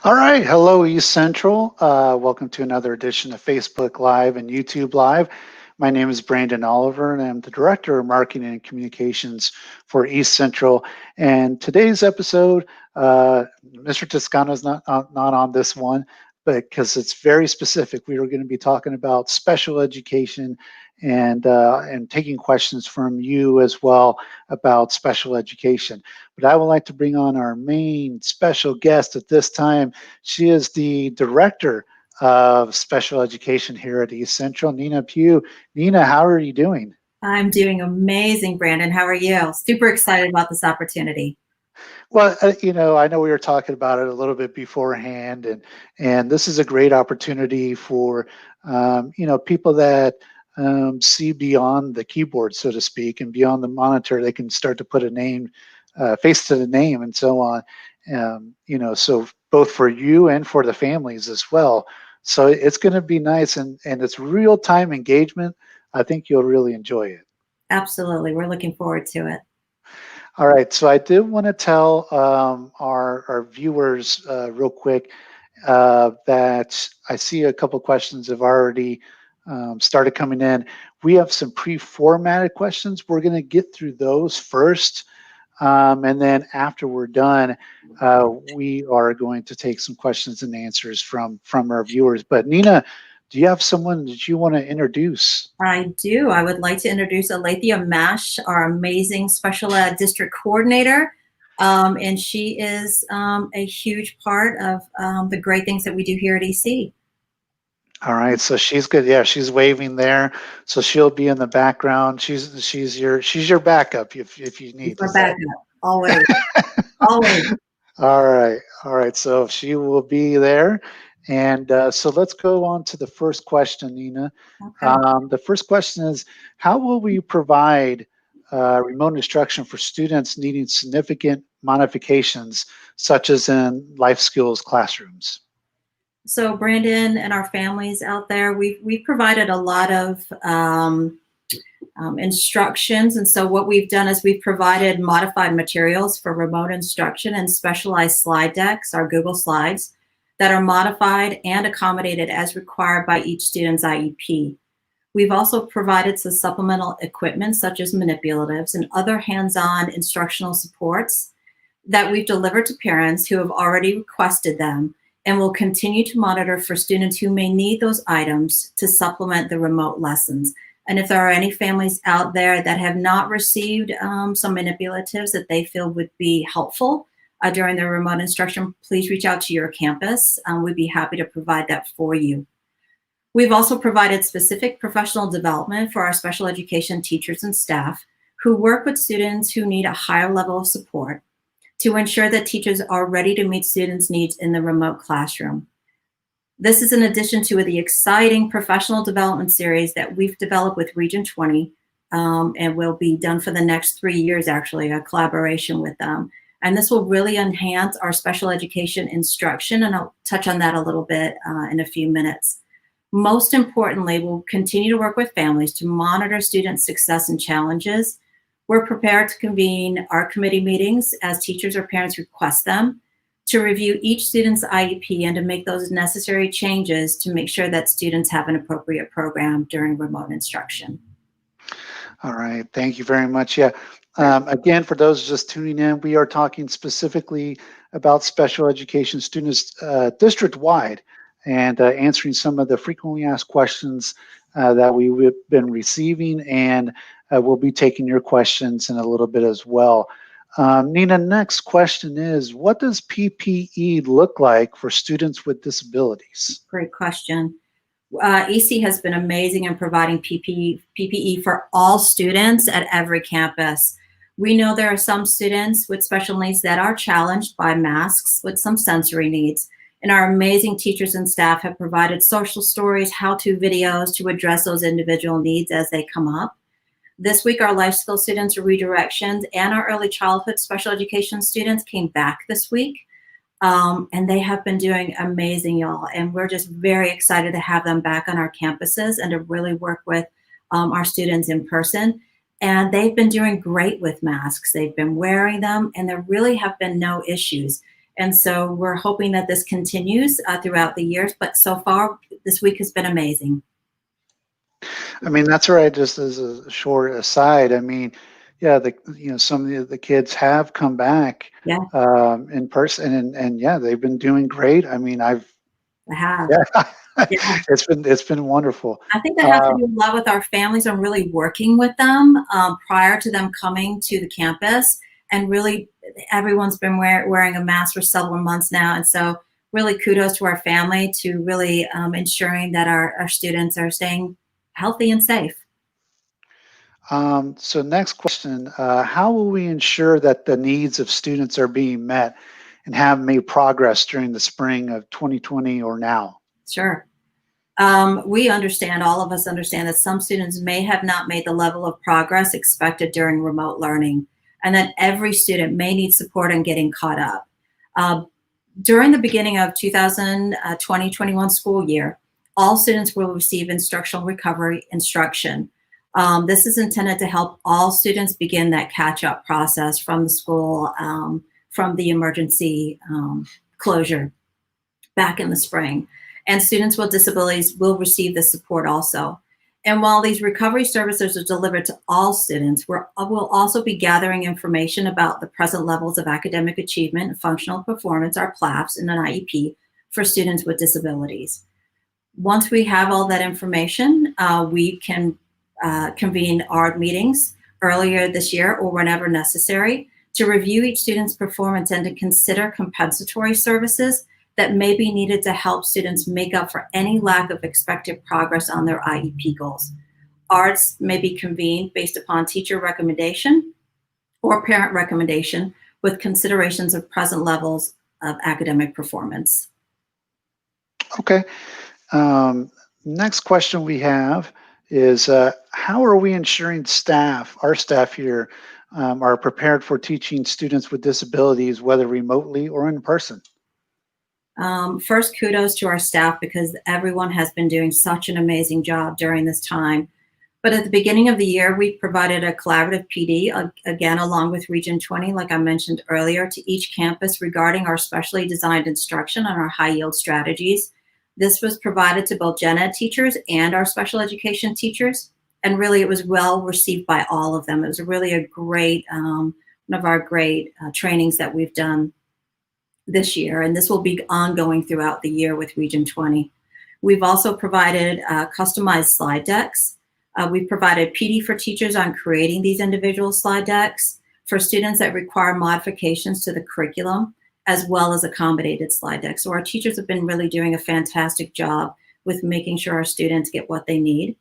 All right. Hello, East Central. Welcome to another edition of Facebook Live and YouTube Live. My name is Brandon Oliver, and I'm the Director of Marketing and Communications for East Central. And today's episode, Mr. Toscano is not on this one, but because it's very specific, we are going to be talking about special education and taking questions from you as well about special education. But I would like to bring on our main special guest at this time. She is the Director of Special Education here at East Central, Nina Pugh. Nina, how are you doing? I'm doing amazing, Brandon. How are you? Super excited about this opportunity. Well, I know we were talking about it a little bit beforehand, and this is a great opportunity for people that see beyond the keyboard, so to speak, and beyond the monitor. They can start to put a name, face to the name, and so on. So both for you and for the families as well. So it's going to be nice, and it's real time engagement. I think you'll really enjoy it. Absolutely. We're looking forward to it. All right, so I did want to tell our viewers real quick that I see a couple questions have already started coming in. We have some pre-formatted questions. We're going to get through those first, and then after we're done, we are going to take some questions and answers from our viewers. But Nina, do you have someone that you want to introduce? I do. I would like to introduce Alethea Mash, our amazing special ed district coordinator. And she is a huge part of the great things that we do here at EC. All right, so she's good. Yeah, she's waving there, so she'll be in the background. She's your backup if you need. She's our backup, always, always. All right. So she will be there, and so let's go on to the first question, Nina. Okay. The first question is, how will we provide remote instruction for students needing significant modifications, such as in life skills classrooms? So Brandon and our families out there, we've provided a lot of instructions. And so what we've done is we've provided modified materials for remote instruction and specialized slide decks, our Google Slides, that are modified and accommodated as required by each student's IEP. We've also provided some supplemental equipment such as manipulatives and other hands-on instructional supports that we've delivered to parents who have already requested them, and will continue to monitor for students who may need those items to supplement the remote lessons. And if there are any families out there that have not received some manipulatives that they feel would be helpful during their remote instruction, please reach out to your campus. We'd be happy to provide that for you. We've also provided specific professional development for our special education teachers and staff who work with students who need a higher level of support, to ensure that teachers are ready to meet students' needs in the remote classroom. This is in addition to the exciting professional development series that we've developed with Region 20 and will be done for the next 3 years, actually, a collaboration with them. And this will really enhance our special education instruction, and I'll touch on that a little bit in a few minutes. Most importantly, we'll continue to work with families to monitor students' success and challenges. We're prepared to convene our committee meetings as teachers or parents request them, to review each student's IEP and to make those necessary changes to make sure that students have an appropriate program during remote instruction. All right, thank you very much. Yeah, again, for those just tuning in, we are talking specifically about special education students district-wide, and answering some of the frequently asked questions that we've been receiving, and we'll be taking your questions in a little bit as well. Nina, next question is, what does PPE look like for students with disabilities? Great question. EC has been amazing in providing PPE for all students at every campus. We know there are some students with special needs that are challenged by masks with some sensory needs, and our amazing teachers and staff have provided social stories, how-to videos to address those individual needs as they come up. This week, our life skills students are redirections, and our early childhood special education students came back this week. And they have been doing amazing, y'all. And we're just very excited to have them back on our campuses and to really work with our students in person. And they've been doing great with masks. They've been wearing them, and there really have been no issues. And so we're hoping that this continues throughout the years, but so far this week has been amazing. I mean, that's right. Just as a short aside, I mean, yeah, some of the kids have come back Yeah, in person, and yeah, they've been doing great. I mean, I have. yeah, Yeah. it's been wonderful. I think that has to do a lot with our families and really working with them prior to them coming to the campus. And really, everyone's been wearing a mask for several months now. And so really kudos to our family to really ensuring that our students are staying healthy and safe. So next question, how will we ensure that the needs of students are being met and have made progress during the spring of 2020 or now? Sure. We understand, all of us understand that some students may have not made the level of progress expected during remote learning, and that every student may need support in getting caught up. During the beginning of 2020-21 school year, all students will receive instructional recovery instruction. This is intended to help all students begin that catch-up process from the school, from the emergency closure back in the spring. And students with disabilities will receive this support also. And while these recovery services are delivered to all students, we'll also be gathering information about the present levels of academic achievement and functional performance, our PLAFs, in an IEP for students with disabilities. Once we have all that information, we can convene ARD meetings earlier this year or whenever necessary to review each student's performance and to consider compensatory services that may be needed to help students make up for any lack of expected progress on their IEP goals. ARDs may be convened based upon teacher recommendation or parent recommendation with considerations of present levels of academic performance. Okay. Next question we have is, how are we ensuring our staff here, are prepared for teaching students with disabilities, whether remotely or in person? First, kudos to our staff because everyone has been doing such an amazing job during this time. But at the beginning of the year, we provided a collaborative PD, again, along with Region 20, like I mentioned earlier, to each campus regarding our specially designed instruction on our high yield strategies. This was provided to both gen ed teachers and our special education teachers. And really, it was well received by all of them. It was really a great, one of our great trainings that we've done this year, and this will be ongoing throughout the year with Region 20. We've also provided customized slide decks. We've provided PD for teachers on creating these individual slide decks for students that require modifications to the curriculum, as well as accommodated slide decks. So our teachers have been really doing a fantastic job with making sure our students get what they need.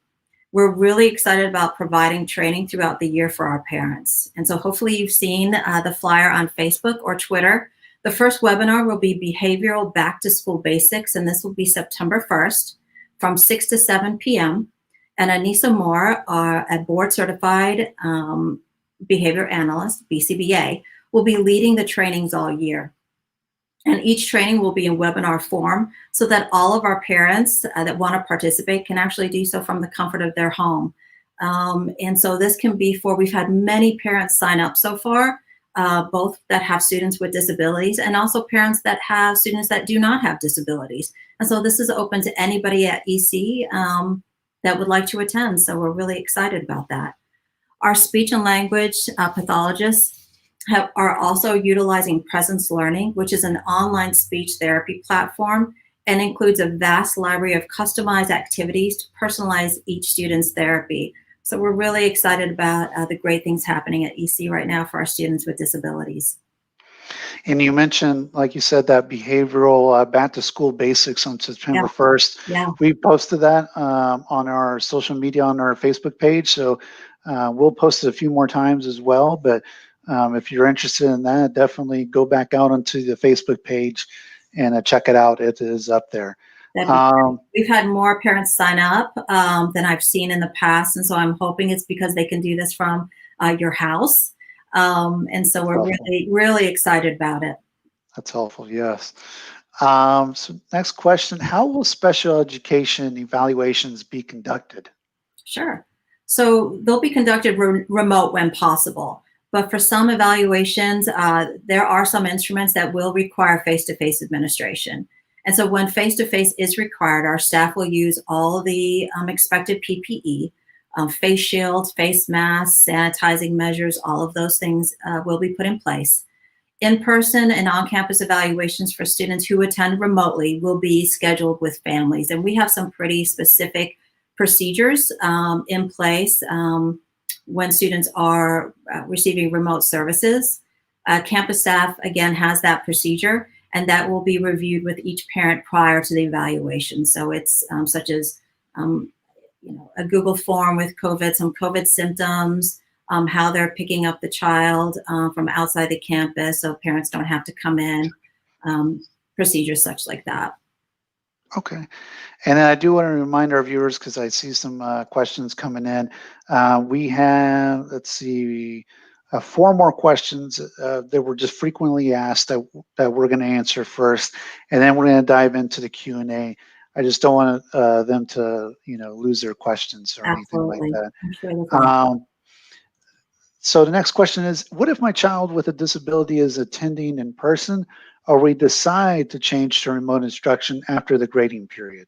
We're really excited about providing training throughout the year for our parents. And so hopefully you've seen the flyer on Facebook or Twitter. The first webinar will be Behavioral Back to School Basics, and this will be September 1st from 6 to 7 p.m. And Anissa Moore, a board-certified behavior analyst, BCBA, will be leading the trainings all year. And each training will be in webinar form so that all of our parents that want to participate can actually do so from the comfort of their home. And so this can be we've had many parents sign up so far, both that have students with disabilities and also parents that have students that do not have disabilities. And so this is open to anybody at EC that would like to attend. So we're really excited about that. Our speech and language pathologists are also utilizing Presence Learning, which is an online speech therapy platform and includes a vast library of customized activities to personalize each student's therapy. So we're really excited about the great things happening at EC right now for our students with disabilities. And you mentioned, like you said, that behavioral back to school basics on September 1st. Yeah. We posted that on our social media, on our Facebook page. So we'll post it a few more times as well. But if you're interested in that, definitely go back out onto the Facebook page and check it out. It is up there. We've had more parents sign up than I've seen in the past. And so I'm hoping it's because they can do this from your house. And so we're really excited about it. That's helpful, yes. So next question, how will special education evaluations be conducted? Sure. So they'll be conducted remote when possible. But for some evaluations, there are some instruments that will require face-to-face administration. And so when face-to-face is required, our staff will use all the expected PPE, face shields, face masks, sanitizing measures, all of those things will be put in place. In-person and on-campus evaluations for students who attend remotely will be scheduled with families. And we have some pretty specific procedures in place when students are receiving remote services. Campus staff, again, has that procedure, and that will be reviewed with each parent prior to the evaluation. So it's such as a Google form with some COVID symptoms, how they're picking up the child from outside the campus so parents don't have to come in, procedures such like that. Okay. And then I do want to remind our viewers, because I see some questions coming in. We have, let's see, 4 more questions that were just frequently asked that we're going to answer first, and then we're going to dive into the Q&A. I just don't want them to, lose their questions or Absolutely. anything like that. I'm sure that's So the next question is, what if my child with a disability is attending in person, or we decide to change to remote instruction after the grading period?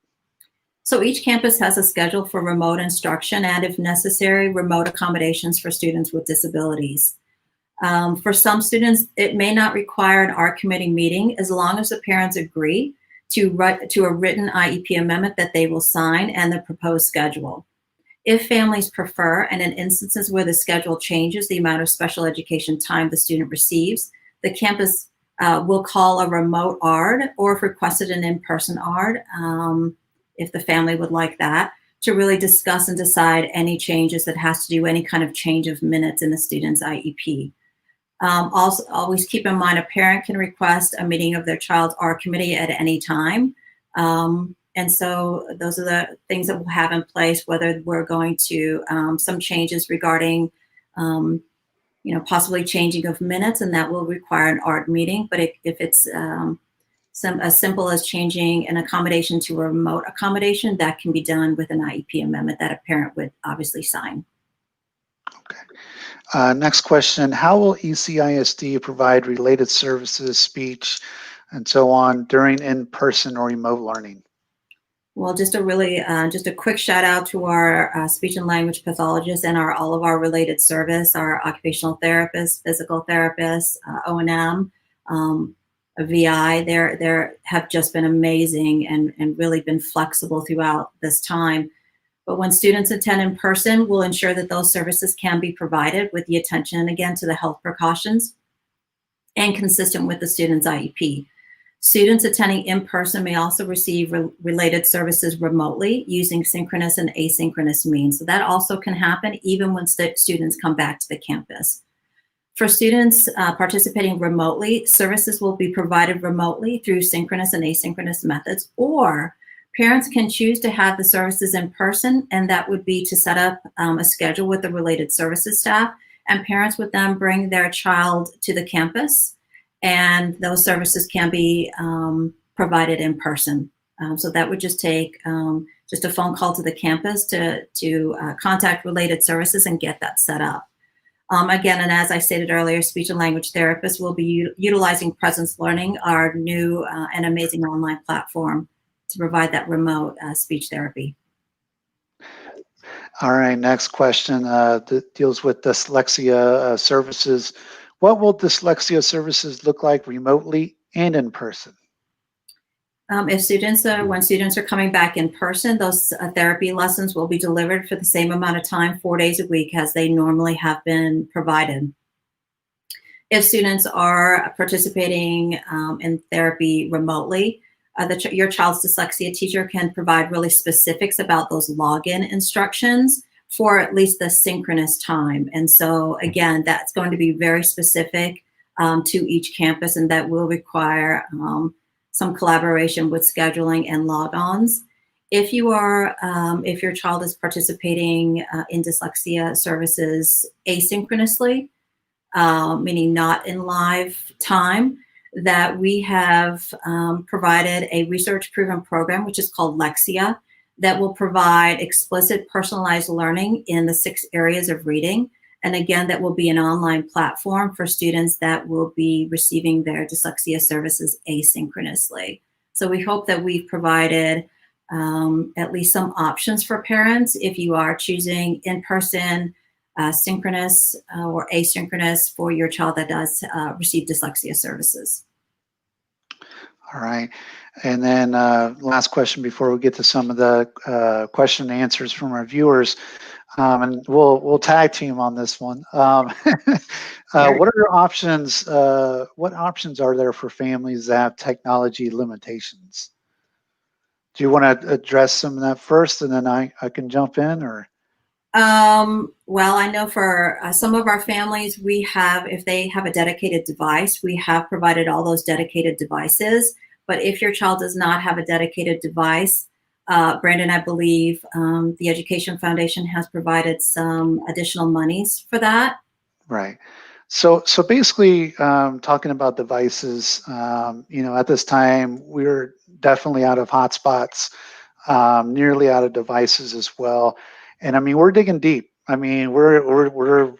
So each campus has a schedule for remote instruction and, if necessary, remote accommodations for students with disabilities. For some students, it may not require an ARC committee meeting as long as the parents agree to a written IEP amendment that they will sign and the proposed schedule. If families prefer, and in instances where the schedule changes the amount of special education time the student receives, the campus will call a remote ARD, or if requested, an in-person ARD, if the family would like that, to really discuss and decide any changes that has to do any kind of change of minutes in the student's IEP. Also, always keep in mind a parent can request a meeting of their child's ARD committee at any time. And so those are the things that we'll have in place, whether we're going to some changes regarding, possibly changing of minutes, and that will require an ARD meeting. But if it's as simple as changing an accommodation to a remote accommodation, that can be done with an IEP amendment that a parent would obviously sign. Okay. Next question, how will ECISD provide related services, speech, and so on during in-person or remote learning? Well, just a quick shout out to our speech and language pathologists and all of our related service, our occupational therapists, physical therapists, O&M, a VI. They have just been amazing and really been flexible throughout this time. But when students attend in person, we'll ensure that those services can be provided with the attention, again, to the health precautions and consistent with the student's IEP. Students attending in person may also receive related services remotely using synchronous and asynchronous means. So that also can happen even when students come back to the campus. For students participating remotely, services will be provided remotely through synchronous and asynchronous methods, or parents can choose to have the services in person, and that would be to set up a schedule with the related services staff, and parents would then bring their child to the campus, and those services can be provided in person. So that would just take just a phone call to the campus to contact related services and get that set up. Again, and as I stated earlier, speech and language therapists will be utilizing Presence Learning, our new and amazing online platform, to provide that remote speech therapy. All right, next question deals with dyslexia services. What will dyslexia services look like remotely and in person? When students are coming back in person, those therapy lessons will be delivered for the same amount of time, 4 days a week, as they normally have been provided. If students are participating in therapy remotely, your child's dyslexia teacher can provide really specifics about those login instructions for at least the synchronous time. And so again, that's going to be very specific to each campus, and that will require some collaboration with scheduling and logons. If your child is participating in dyslexia services asynchronously, meaning not in live time, that we have provided a research-proven program, which is called Lexia, that will provide explicit personalized learning in the 6 areas of reading. And again, that will be an online platform for students that will be receiving their dyslexia services asynchronously. So we hope that we've provided at least some options for parents if you are choosing in-person, synchronous, or asynchronous for your child that does receive dyslexia services. All right. And then last question before we get to some of the question and answers from our viewers. And we'll tag team on this one. What are your options? What options are there for families that have technology limitations? Do you want to address some of that first, and then I can jump in, or? Well, I know for some of our families, we have, if they have a dedicated device, we have provided all those dedicated devices. But if your child does not have a dedicated device, Brandon, I believe the Education Foundation has provided some additional monies for that. Right. So basically, talking about devices, at this time we're definitely out of hotspots, nearly out of devices as well. And I mean, we're digging deep. I mean, we're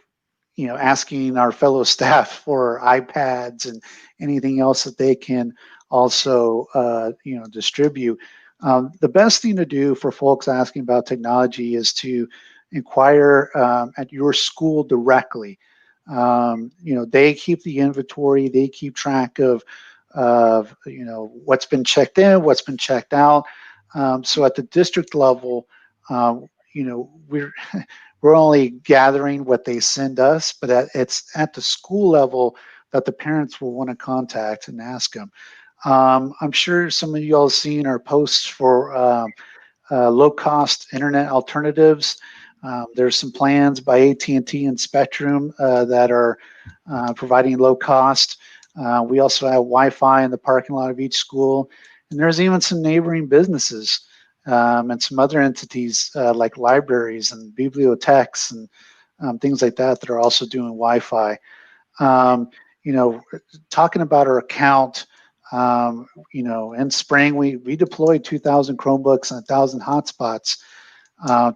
asking our fellow staff for iPads and anything else that they can also distribute. The best thing to do for folks asking about technology is to inquire at your school directly. They keep the inventory, they keep track of what's been checked in, what's been checked out. So at the district level, we're only gathering what they send us, but it's at the school level that the parents will want to contact and ask them. I'm sure some of y'all have seen our posts for low-cost internet alternatives. There's some plans by AT&T and Spectrum that are providing low cost. We also have Wi-Fi in the parking lot of each school, and there's even some neighboring businesses and some other entities like libraries and bibliotheques and things like that that are also doing Wi-Fi. Talking about our account, in spring we deployed 2,000 Chromebooks and 1,000 hotspots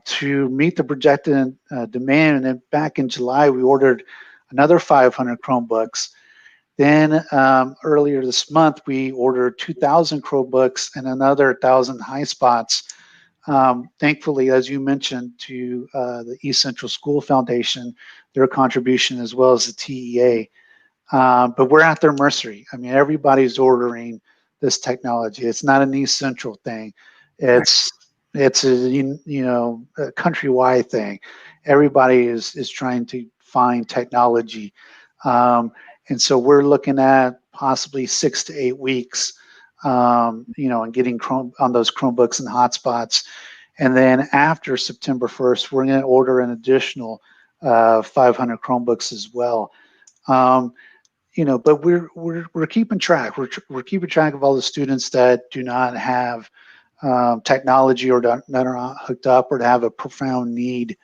to meet the projected demand. And then back in July, we ordered another 500 Chromebooks. Then earlier this month, we ordered 2,000 Chromebooks and another 1,000 high spots. Thankfully, as you mentioned, to the East Central School Foundation, their contribution as well as the TEA. But we're at their mercy. I mean, everybody's ordering this technology. It's not an East Central thing. It's a countrywide thing. Everybody is trying to find technology. And so we're looking at possibly 6 to 8 weeks, and getting on those Chromebooks and hotspots. And then after September 1st, we're going to order an additional 500 Chromebooks as well. But we're keeping track. We're keeping track of all the students that do not have technology or that are not hooked up or to have a profound need.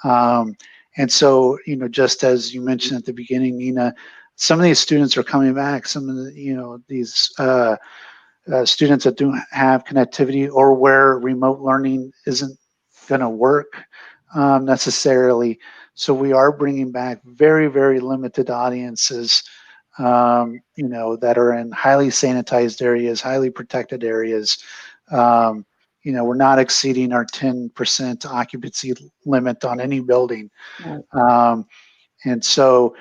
And so, just as you mentioned at the beginning, Nina, some of these students are coming back. Some of the, these students that don't have connectivity or where remote learning isn't going to work necessarily. So we are bringing back very, very limited audiences, that are in highly sanitized areas, highly protected areas. We're not exceeding our 10% occupancy limit on any building. And so,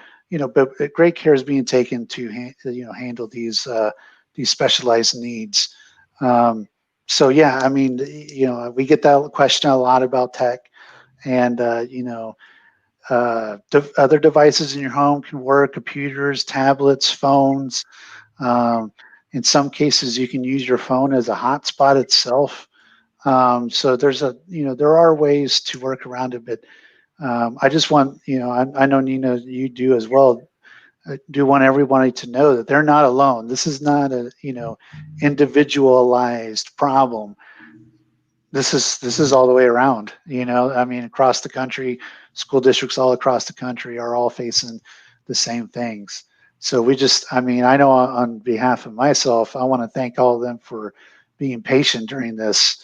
but great care is being taken to handle these specialized needs. So yeah, I mean, we get that question a lot about tech, and other devices in your home can work: computers, tablets, phones. In some cases, you can use your phone as a hotspot itself. So there are ways to work around it, but I just want, I know, Nina, you do as well. I do want everybody to know that they're not alone. This is not a, individualized problem. This is all the way around, I mean, across the country, school districts all across the country are all facing the same things. So I know on behalf of myself, I want to thank all of them for being patient during this.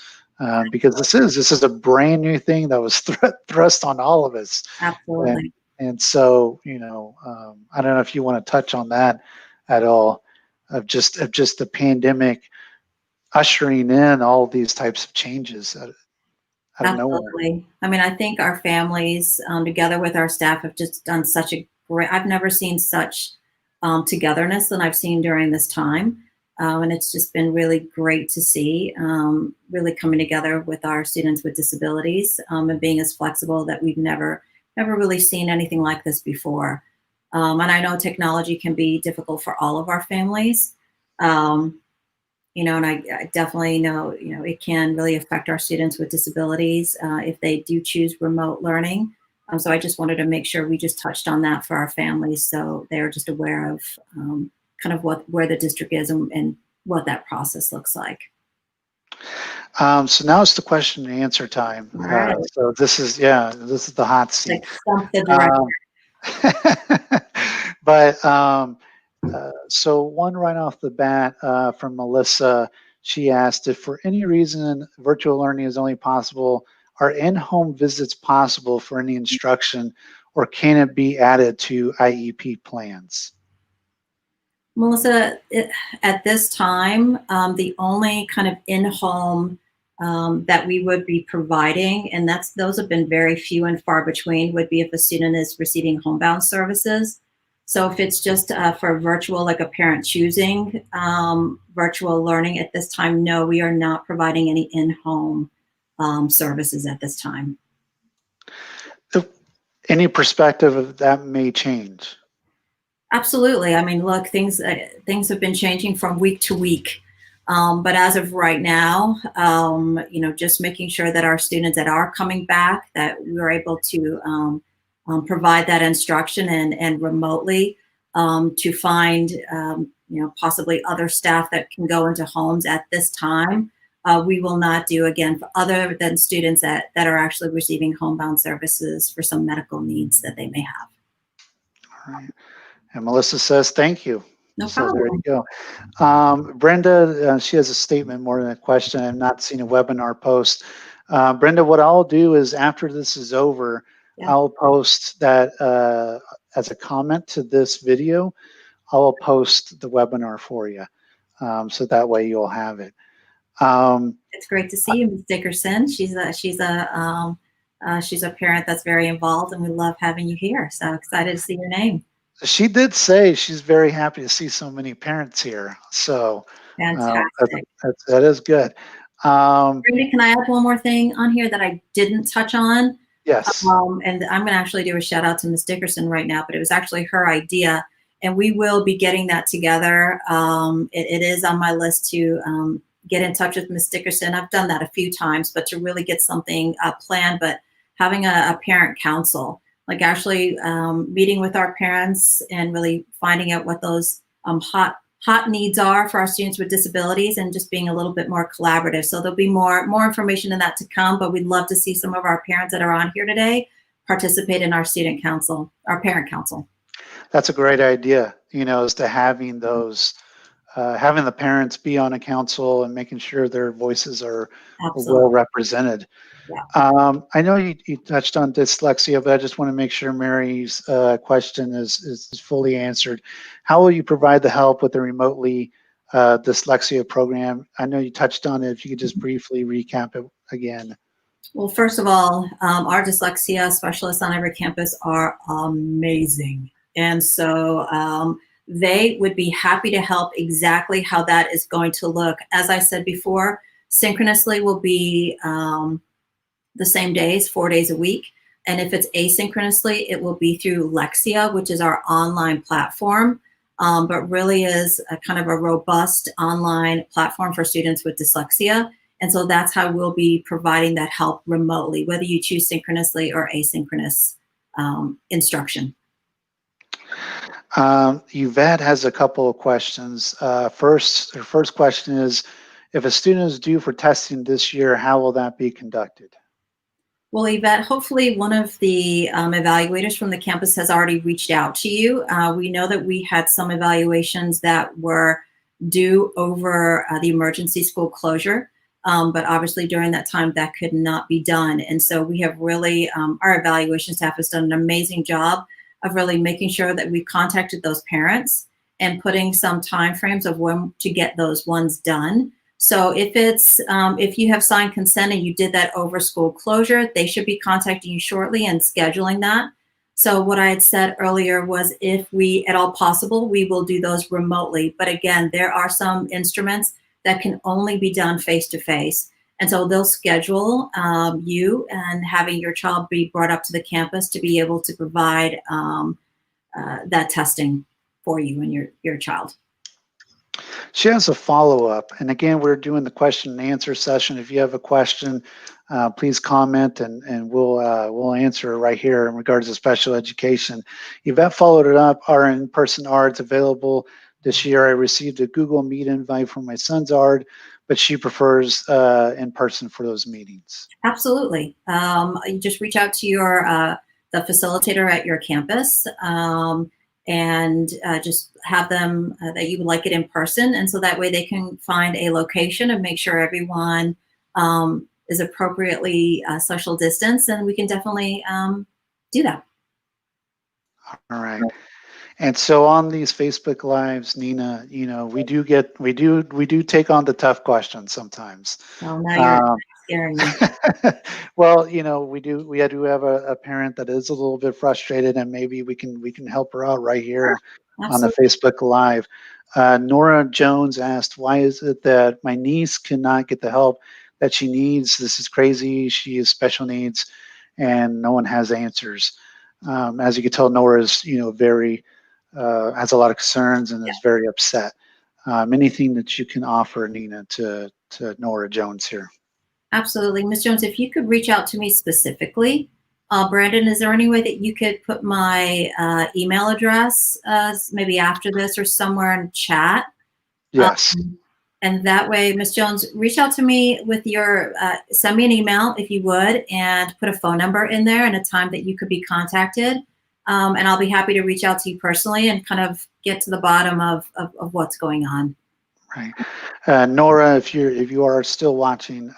Because this is a brand new thing that was thrust on all of us. Absolutely. And so, I don't know if you want to touch on that at all, of just the pandemic ushering in all these types of changes out of nowhere. Absolutely. I mean, I think our families, together with our staff, have just done such a great. I've never seen such togetherness than I've seen during this time, and it's just been really great to see. Really coming together with our students with disabilities, and being as flexible that we've never really seen anything like this before. And I know technology can be difficult for all of our families. And I definitely know, it can really affect our students with disabilities if they do choose remote learning. So I just wanted to make sure we just touched on that for our families, so they're just aware of kind of where the district is and what that process looks like. So now it's the question and answer time. All right. So this is the hot seat. Like stump the director. But so one right off the bat from Melissa, she asked if for any reason virtual learning is only possible, are in-home visits possible for any instruction, or can it be added to IEP plans? Melissa, at this time, the only kind of in-home that we would be providing, and those have been very few and far between, would be if a student is receiving homebound services. So if it's just for virtual, like a parent choosing virtual learning at this time, no, we are not providing any in-home services at this time. Any perspective of that may change? Absolutely. I mean, look, things have been changing from week to week. But as of right now, just making sure that our students that are coming back, that we're able to provide that instruction and remotely to find, possibly other staff that can go into homes at this time. We will not do, again, other than students that are actually receiving homebound services for some medical needs that they may have. All right. And Melissa says, thank you. No So problem. there you go. Brenda, she has a statement more than a question. I've not seen a webinar post. Brenda, what I'll do is after this is over, Yeah. I'll post that as a comment to this video. I'll post the webinar for you. So that way you'll have it. It's great to see you, Ms. Dickerson. She's a parent that's very involved, and we love having you here. So excited to see your name. She did say she's very happy to see so many parents here. So Fantastic. That is good. Brenda, can I add one more thing on here that I didn't touch on? Yes. And I'm going to actually do a shout out to Ms. Dickerson right now, but it was actually her idea, and we will be getting that together. It is on my list to get in touch with Ms. Dickerson. I've done that a few times, but to really get something planned, but having a parent council, like actually meeting with our parents and really finding out what those hot needs are for our students with disabilities, and just being a little bit more collaborative. So there'll be more information in that to come, but we'd love to see some of our parents that are on here today participate in our student council, our parent council. That's a great idea, as to having those, having the parents be on a council and making sure their voices are well represented. Yeah. I know you touched on dyslexia, but I just want to make sure Mary's question is fully answered. How will you provide the help with the remotely dyslexia program? I know you touched on it. If you could just briefly recap it again. Well, first of all, our dyslexia specialists on every campus are amazing. And so they would be happy to help exactly how that is going to look. As I said before, synchronously will be the same days, 4 days a week. And if it's asynchronously, it will be through Lexia, which is our online platform, but really is a kind of a robust online platform for students with dyslexia. And so that's how we'll be providing that help remotely, whether you choose synchronously or asynchronous instruction. Yvette has a couple of questions. Her first question is, if a student is due for testing this year, how will that be conducted? Well, Yvette, hopefully one of the evaluators from the campus has already reached out to you. We know that we had some evaluations that were due over the emergency school closure. But obviously during that time that could not be done. And so we have really, our evaluation staff has done an amazing job of really making sure that we contacted those parents and putting some timeframes of when to get those ones done. So if it's, if you have signed consent and you did that over school closure, they should be contacting you shortly and scheduling that. So what I had said earlier was if we, at all possible, we will do those remotely. But again, there are some instruments that can only be done face-to-face. And so they'll schedule you and having your child be brought up to the campus to be able to provide that testing for you and your child. She has a follow-up, and again, we're doing the question and answer session. If you have a question, please comment, and we'll answer right here in regards to special education. Yvette followed it up. Our in-person ARD's available this year. I received a Google Meet invite from my son's ARD, but she prefers in person for those meetings. Absolutely. You just reach out to your the facilitator at your campus. And just have them that you would like it in person. And so that way they can find a location and make sure everyone is appropriately social distance, and we can definitely do that. All right. And so on these Facebook Lives, Nina, you know, we do take on the tough questions sometimes. Well, now you're scaring me. Well, you know, we do have a parent that is a little bit frustrated, and maybe we can help her out right here on the Facebook Live. Nora Jones asked, why is it that my niece cannot get the help that she needs? This is crazy. She has special needs and no one has answers. As you can tell, Nora is, you know, very, has a lot of concerns and is very upset. Anything that you can offer, Nina, to Nora Jones here? Absolutely. Ms. Jones, if you could reach out to me specifically. Brandon, is there any way that you could put my email address maybe after this or somewhere in chat? Yes. And that way, Ms. Jones, reach out to me with your, send me an email if you would, and put a phone number in there and a time that you could be contacted. And I'll be happy to reach out to you personally and kind of get to the bottom of what's going on. Right. Nora, if you are still watching,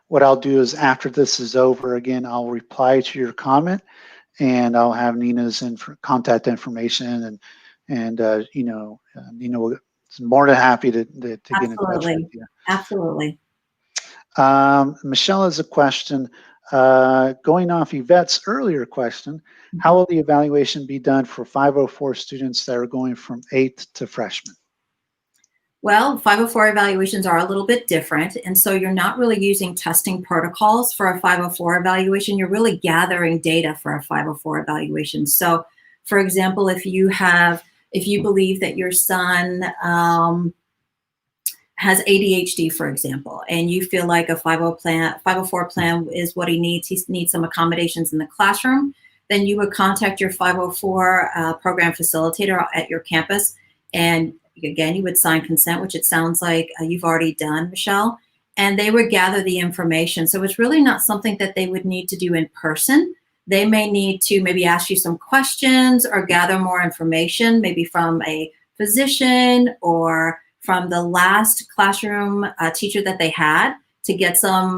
what I'll do is after this is over, again, I'll reply to your comment and I'll have Nina's contact information, and you know, Nina will more than happy to get in touch with you. Absolutely. Michelle has a question. Going off Yvette's earlier question, how will the evaluation be done for 504 students that are going from 8th to freshman? Well, 504 evaluations are a little bit different. And so you're not really using testing protocols for a 504 evaluation. You're really gathering data for a 504 evaluation. So for example, if you believe that your son has ADHD, for example, and you feel like a 504 plan is what he needs some accommodations in the classroom, then you would contact your 504 program facilitator at your campus. And again, you would sign consent, which it sounds like you've already done, Michelle, and they would gather the information. So it's really not something that they would need to do in person. They may need to maybe ask you some questions or gather more information, maybe from a physician or from the last classroom teacher that they had, to get some,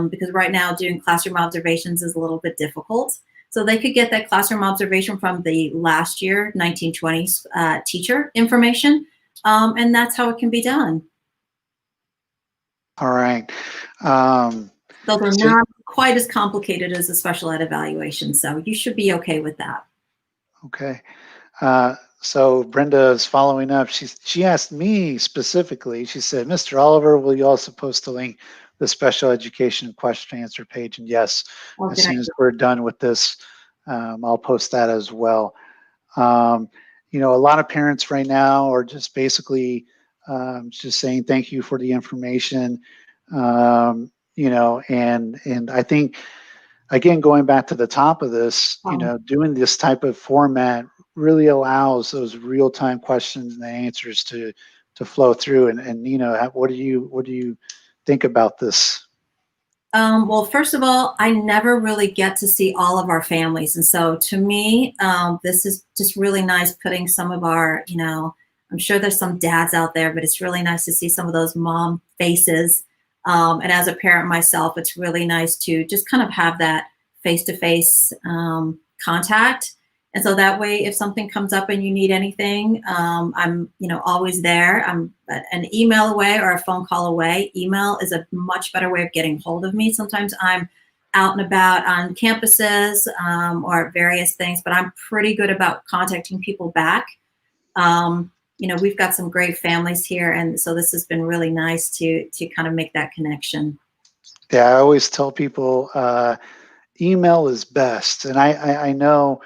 because right now doing classroom observations is a little bit difficult. So they could get that classroom observation from the last year, 1920s teacher information, and that's how it can be done. All right. Those are not quite as complicated as a special ed evaluation, so you should be okay with that. Okay. So Brenda is following up. She asked me specifically, she said, Mr. Oliver, will you also post a link to the special education question answer page? And yes, as soon as we're done with this, I'll post that as well. You know, a lot of parents right now are just basically just saying thank you for the information, you know, and I think, again, going back to the top of this, you know, doing this type of format really allows those real-time questions and the answers to flow through. And you know, what do you think about this? Well, first of all, I never really get to see all of our families. And so to me, this is just really nice putting some of our, you know, I'm sure there's some dads out there, but it's really nice to see some of those mom faces And as a parent myself, it's really nice to just kind of have that face-to-face contact. And so that way, if something comes up and you need anything, I'm, always there. I'm an email away or a phone call away. Email is a much better way of getting hold of me. Sometimes I'm out and about on campuses or various things, but I'm pretty good about contacting people back. We've got some great families here, and so this has been really nice to kind of make that connection. Yeah, I always tell people email is best, and I know,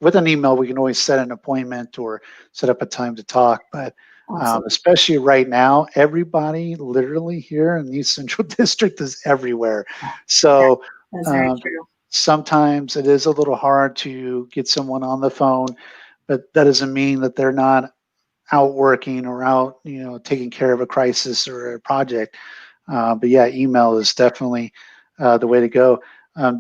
with an email we can always set an appointment or set up a time to talk, but especially right now, everybody literally here in the East Central District is everywhere. So That's very true. sometimes it is a little hard to get someone on the phone, but that doesn't mean that they're not out working or out, taking care of a crisis or a project. But yeah, email is definitely the way to go.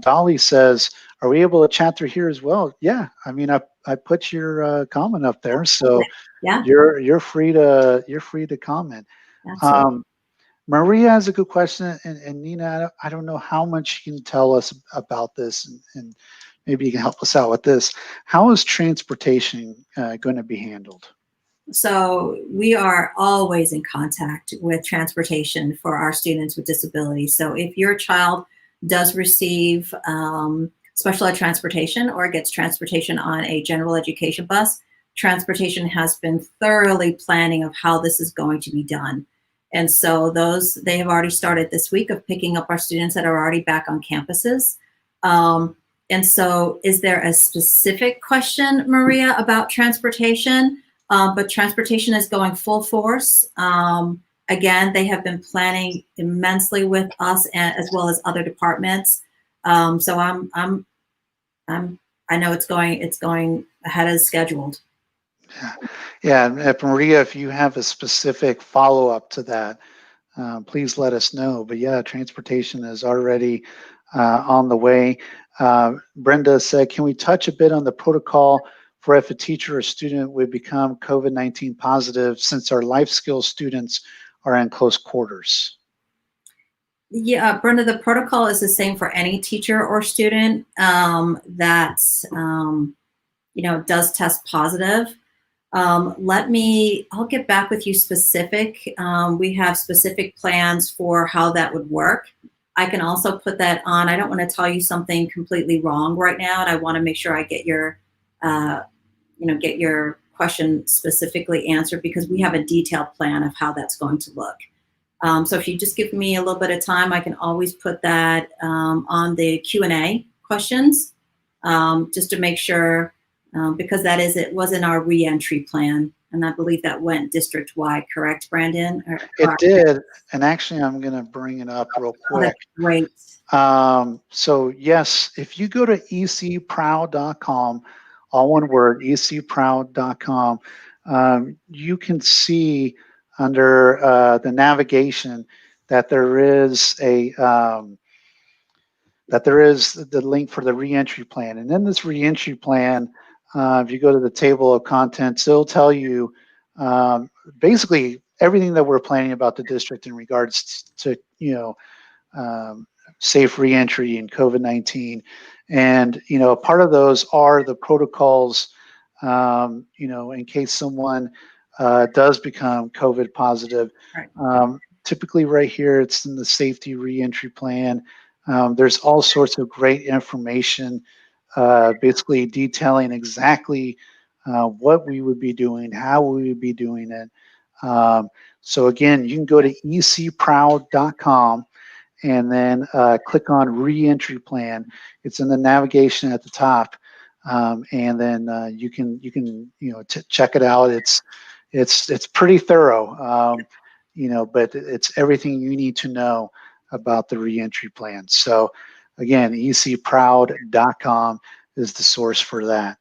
Dolly says, "Are we able to chat through here as well?" Yeah, I mean, I put your comment up there, so yeah, you're free to comment. Maria has a good question, and Nina, I don't know how much you can tell us about this, and maybe you can help us out with this. How is transportation going to be handled? So we are always in contact with transportation for our students with disabilities. So if your child does receive special ed transportation or gets transportation on a general education bus, transportation has been thoroughly planning of how this is going to be done. And so they have already started this week of picking up our students that are already back on campuses. And so is there a specific question, Maria, about transportation? But transportation is going full force. Again, they have been planning immensely with us as well as other departments. So I know it's going ahead as scheduled. Yeah. And Maria, if you have a specific follow-up to that, please let us know. But yeah, transportation is already on the way. Brenda said, "Can we touch a bit on the protocol for if a teacher or student would become COVID-19 positive, since our life skills students are in close quarters?" Yeah, Brenda, the protocol is the same for any teacher or student that does test positive. I'll get back with you specific. We have specific plans for how that would work. I can also put that on. I don't want to tell you something completely wrong right now, and I want to make sure I get your question specifically answered, because we have a detailed plan of how that's going to look. So if you just give me a little bit of time, I can always put that on the Q&A questions, just to make sure, because it was in our reentry plan, and I believe that went district-wide, correct, Brandon? It did, and actually I'm going to bring it up real quick. Great. So yes, if you go to ecproud.com, all one word, ecproud.com, you can see under the navigation that there is the link for the reentry plan. And in this reentry plan, if you go to the table of contents, it'll tell you basically everything that we're planning about the district in regards to safe reentry and COVID-19. And part of those are the protocols, in case someone does become COVID positive. Right. Typically right here, it's in the safety reentry plan. There's all sorts of great information, basically detailing exactly what we would be doing, how we would be doing it. So again, you can go to ecproud.com and then click on reentry plan. It's in the navigation at the top, and then you can check it out. It's pretty thorough, but it's everything you need to know about the reentry plan. So again, ecproud.com is the source for that.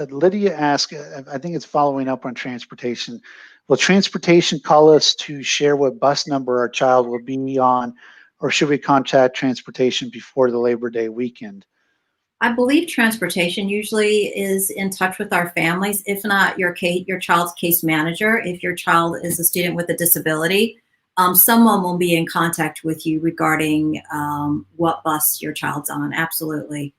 Lydia asked, I think it's following up on transportation. Will transportation call us to share what bus number our child will be on, or should we contact transportation before the Labor Day weekend? I believe transportation usually is in touch with our families, if not your child's case manager. If your child is a student with a disability, someone will be in contact with you regarding what bus your child's on. Absolutely.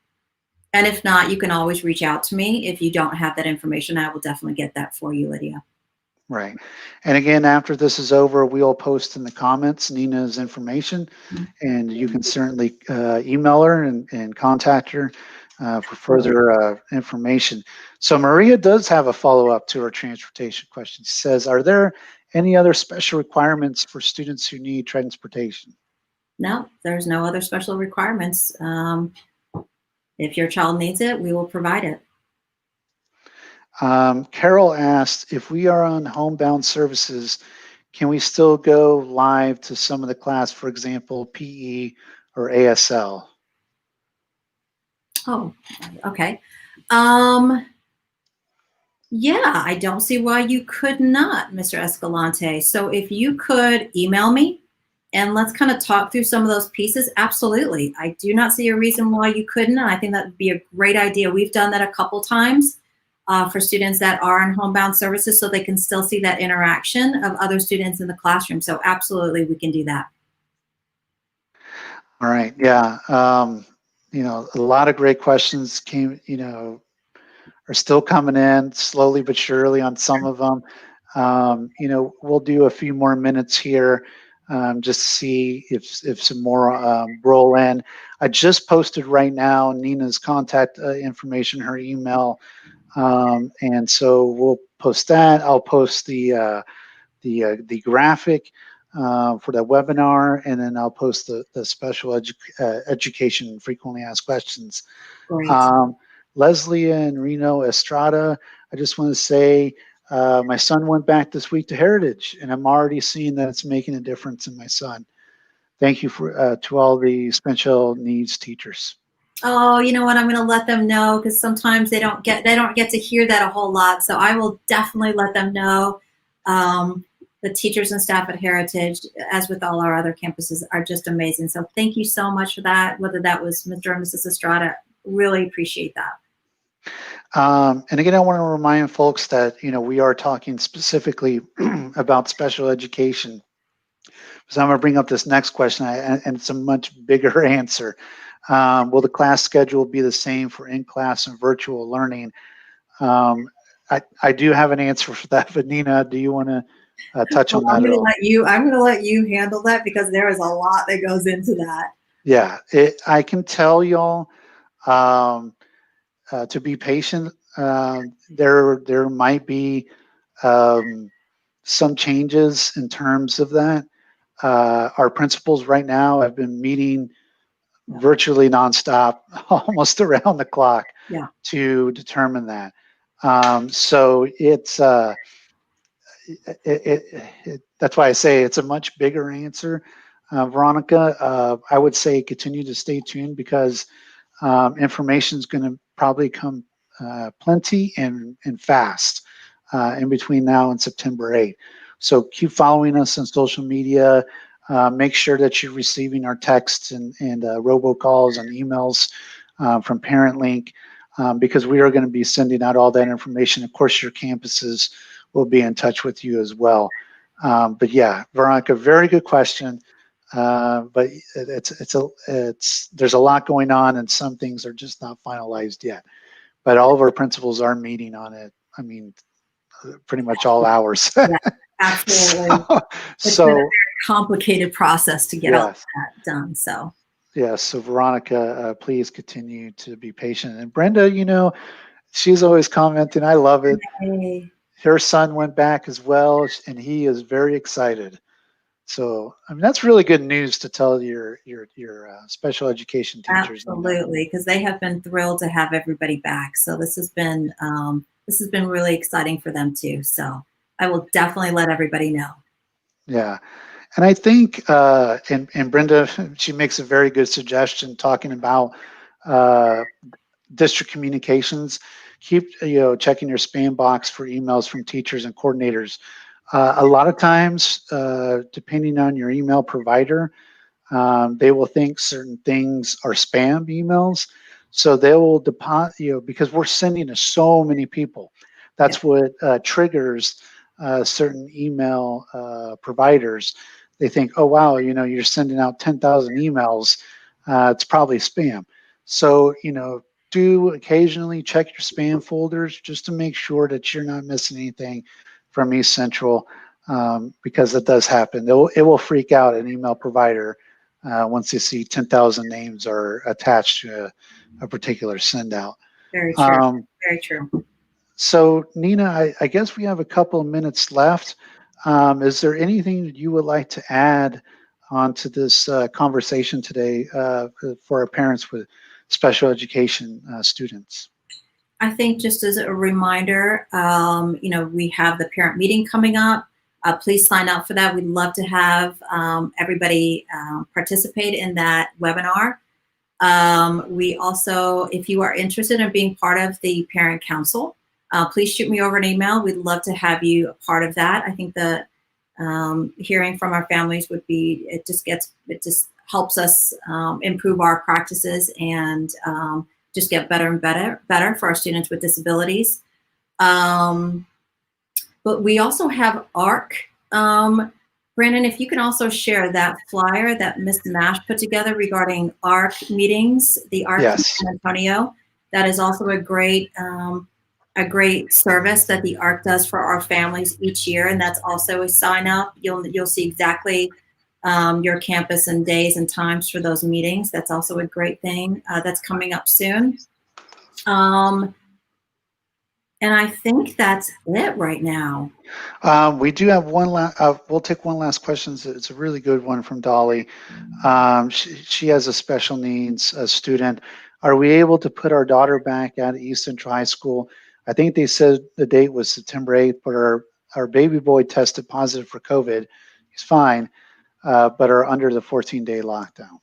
And if not, you can always reach out to me. If you don't have that information, I will definitely get that for you, Lydia. Right. And again, after this is over, we'll post in the comments Nina's information, and you can certainly email her and contact her for further information. So Maria does have a follow-up to her transportation question. She says, are there any other special requirements for students who need transportation? No, there's no other special requirements. If your child needs it, we will provide it. Carol asked, if we are on homebound services, can we still go live to some of the class, for example, PE or ASL? Oh, okay. Yeah, I don't see why you could not, Mr. Escalante. So if you could email me and let's kind of talk through some of those pieces, absolutely. I do not see a reason why you couldn't. And I think that would be a great idea. We've done that a couple times for students that are in homebound services so they can still see that interaction of other students in the classroom. So absolutely, we can do that. All right. Yeah. You know, a lot of great questions came, you know, are still coming in slowly but surely on some of them. You know, we'll do a few more minutes here just to see if some more roll in. I just posted right now Nina's contact information, her email, and so we'll post that. I'll post the graphic for the webinar, and then I'll post the special education frequently asked questions. Great. Leslie and Reno Estrada, I just want to say my son went back this week to Heritage, and I'm already seeing that it's making a difference in my son. Thank you for to all the special needs teachers. Oh, you know what? I'm going to let them know because sometimes they don't get to hear that a whole lot. So I will definitely let them know. The teachers and staff at Heritage, as with all our other campuses, are just amazing. So thank you so much for that. Whether that was Mr. or Mrs. Estrada, really appreciate that. And again, I want to remind folks that, you know, we are talking specifically about special education. So I'm going to bring up this next question, and it's a much bigger answer. Will the class schedule be the same for in-class and virtual learning? I do have an answer for that, but Nina, do you want to touch on that I'm at all? going to let you handle that because there is a lot that goes into that. Yeah, I can tell y'all to be patient. There might be some changes in terms of that. Our principals right now have been meeting virtually nonstop, almost around the clock, to determine that. So it's that's why I say it's a much bigger answer. Veronica, I would say continue to stay tuned because information is going to probably come plenty and fast in between now and September 8th. So keep following us on social media. Make sure that you're receiving our texts and robocalls and emails from ParentLink because we are going to be sending out all that information. Of course, your campuses will be in touch with you as well. But yeah, Veronica, very good question. But there's a lot going on, and some things are just not finalized yet. But all of our principals are meeting on it. I mean, pretty much all hours. Yeah, absolutely. It's been a very complicated process to get all that done. So. Yes. So Veronica, please continue to be patient. And Brenda, you know, she's always commenting. I love it. Hey. Her son went back as well, and he is very excited. So, I mean, that's really good news to tell your special education teachers. Absolutely, because they have been thrilled to have everybody back. So this has been really exciting for them too. So I will definitely let everybody know. Yeah, and I think and Brenda, she makes a very good suggestion talking about district communications. Keep checking your spam box for emails from teachers and coordinators. A lot of times, depending on your email provider, they will think certain things are spam emails. So they will deposit, because we're sending to so many people. That's what triggers certain email providers. They think, oh, wow, you're sending out 10,000 emails. It's probably spam. So, do occasionally check your spam folders just to make sure that you're not missing anything from East Central, because it does happen. It will freak out an email provider once they see 10,000 names are attached to a particular send out. Very true. Very true. So Nina, I guess we have a couple of minutes left. Is there anything that you would like to add onto this conversation today for our parents with special education students? I think just as a reminder, we have the parent meeting coming up. Please sign up for that. We'd love to have everybody participate in that webinar. We also, if you are interested in being part of the parent council, please shoot me over an email. We'd love to have you a part of that. I think the hearing from our families would be, it just helps us improve our practices and just get better and better for our students with disabilities. But we also have ARC. Brandon, if you can also share that flyer that Ms. Nash put together regarding ARC meetings, the ARC in San Antonio, that is also a great service that the ARC does for our families each year, and that's also a sign up. You'll see exactly your campus and days and times for those meetings. That's also a great thing that's coming up soon. And I think that's it right now. We do have one last, we'll take one last question. It's a really good one from Dolly. She has a special needs student. Are we able to put our daughter back at East Central High School? I think they said the date was September 8th, but our baby boy tested positive for COVID. He's fine, but are under the 14-day lockdown.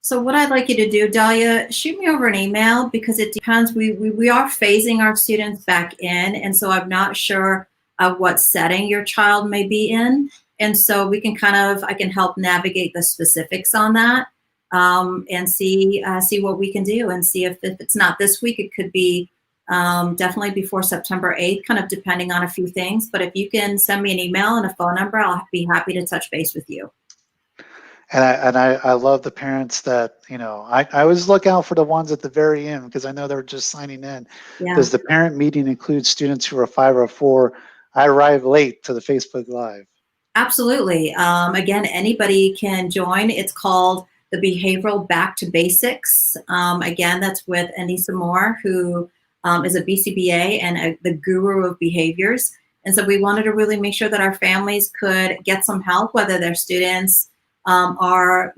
So what I'd like you to do, Dahlia, shoot me over an email, because it depends. We are phasing our students back in, and so I'm not sure what setting your child may be in. And so we can I can help navigate the specifics on that and see what we can do, and see if it's not this week, it could be definitely before September 8th, kind of depending on a few things. But if you can send me an email and a phone number, I'll be happy to touch base with you. And I love the parents that, I always look out for the ones at the very end, because I know they're just signing in. Yeah. Does the parent meeting include students who are 504? I arrive late to the Facebook Live. Absolutely. Again, anybody can join. It's called the Behavioral Back to Basics. Again, that's with Anissa Moore, who is a BCBA and the guru of behaviors. And so we wanted to really make sure that our families could get some help, whether their students are,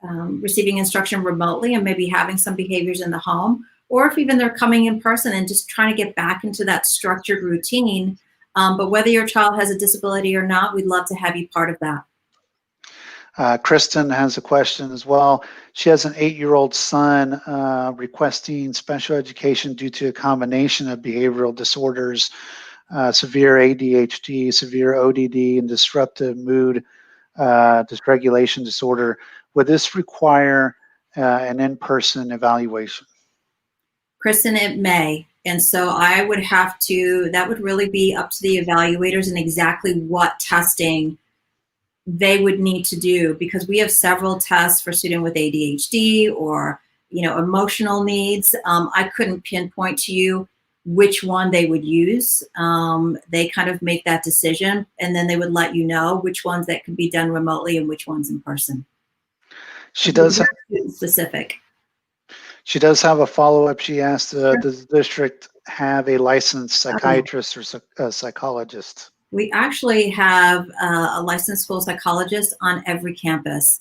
receiving instruction remotely and maybe having some behaviors in the home, or if even they're coming in person and just trying to get back into that structured routine. But whether your child has a disability or not, we'd love to have you part of that. Kristen has a question as well. She has an 8-year-old son requesting special education due to a combination of behavioral disorders, severe ADHD, severe ODD, and disruptive mood dysregulation disorder. Would this require an in-person evaluation? Kristen, it may. And so I would have to, that would really be up to the evaluators and exactly what testing they would need to do, because we have several tests for students with ADHD or, emotional needs. I couldn't pinpoint to you which one they would use. They kind of make that decision, and then they would let you know which ones that could be done remotely and which ones in person. She does have, specific. She does have a follow-up. She asked, does the district have a licensed psychiatrist or a psychologist? We actually have a licensed school psychologist on every campus.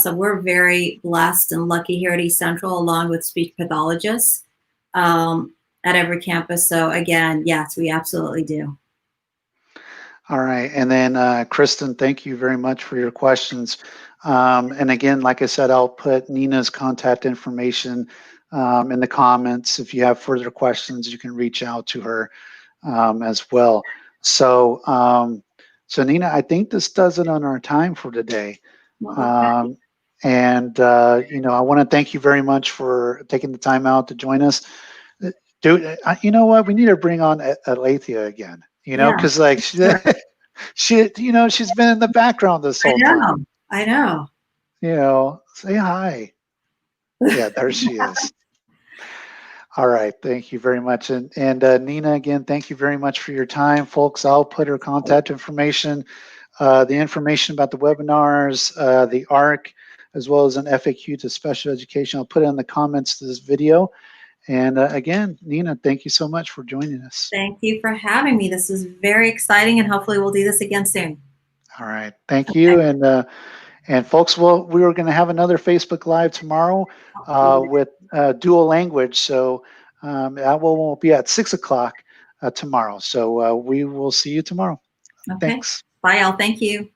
So we're very blessed and lucky here at East Central, along with speech pathologists at every campus. So again, yes, we absolutely do. All right. And then Kristen, thank you very much for your questions. And again, like I said, I'll put Nina's contact information in the comments. If you have further questions, you can reach out to her as well. So, so Nina, I think this does it on our time for today. And, you know, I want to thank you very much for taking the time out to join us. You know what? We need to bring on Alethea again, you know, Yeah, because like sure. you know, she's been in the background this I whole time. know. I know. You know, say hi. Yeah, there she is. All right, thank you very much. And Nina, again, thank you very much for your time, folks. I'll put her contact information, the information about the webinars, the ARC, as well as an FAQ to special education. I'll put it in the comments to this video. And again, Nina, thank you so much for joining us. Thank you for having me. This is very exciting, and hopefully we'll do this again soon. All right, thank you. And folks, well, we are going to have another Facebook Live tomorrow with dual language. So that will be at 6 o'clock tomorrow. So we will see you tomorrow. Okay. Thanks. Bye, all. Thank you.